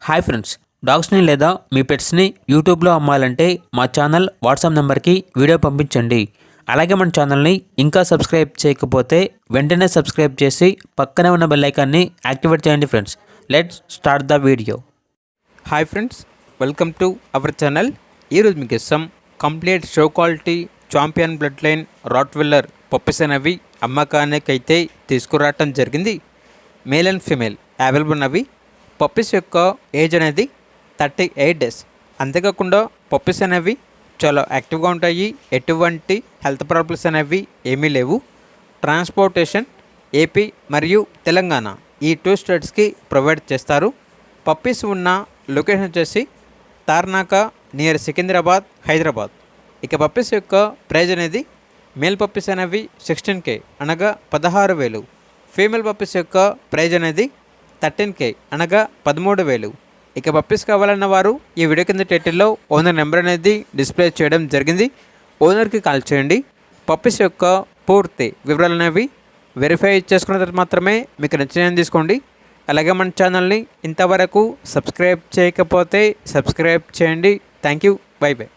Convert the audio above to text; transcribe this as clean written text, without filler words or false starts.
Hi friends, డాగ్స్ని లేదా మీ పెట్స్ని యూట్యూబ్లో అమ్మాలంటే మా ఛానల్ వాట్సాప్ నెంబర్కి వీడియో పంపించండి. అలాగే మన ఛానల్ని ఇంకా సబ్స్క్రైబ్ చేయకపోతే వెంటనే సబ్స్క్రైబ్ చేసి పక్కనే ఉన్న బెల్ ఐకాన్ని యాక్టివేట్ చేయండి friends. Let's start the video. Hi friends, welcome to our channel. ఈరోజు మీకు ఇస్తాం complete show quality champion blood line Rottweiler puppies అనేవి అమ్మకానికి అయితే తీసుకురావటం జరిగింది. మేల్ అండ్ ఫీమేల్ అవైలబుల్ ఉన్నవి. పప్పీస్ యొక్క ఏజ్ అనేది 38 డేస్. అంతేకాకుండా పప్పీస్ అనేవి చాలా యాక్టివ్గా ఉంటాయి. ఎటువంటి హెల్త్ ప్రాబ్లమ్స్ అనేవి ఏమీ లేవు. ట్రాన్స్పోర్టేషన్ ఏపీ మరియు తెలంగాణ ఈ 2 స్టేట్స్కి ప్రొవైడ్ చేస్తారు. పప్పీస్ ఉన్న లొకేషన్ వచ్చేసి తార్నాక నియర్ సికింద్రాబాద్, హైదరాబాద్. ఇక పప్పీస్ యొక్క ప్రైజ్ అనేది మేల్ పప్పీస్ అనేవి 16K అనగా 16,000. ఫీమేల్ పప్పీస్ యొక్క ప్రైజ్ అనేది 13K అనగా 13,000. ఇక పప్పీస్ కావాలన్న వారు ఈ వీడియో కింద టైటిల్లో ఓనర్ నెంబర్ అనేది డిస్ప్లే చేయడం జరిగింది. ఓనర్కి కాల్ చేయండి. పప్పీస్ యొక్క పూర్తి వివరాలు అనేవి వెరిఫై చేసుకున్న తర్వాత మాత్రమే మీకు నచ్చిన తీసుకోండి. అలాగే మన ఛానల్ని ఇంతవరకు సబ్స్క్రైబ్ చేయకపోతే సబ్స్క్రైబ్ చేయండి. Thank you. By by.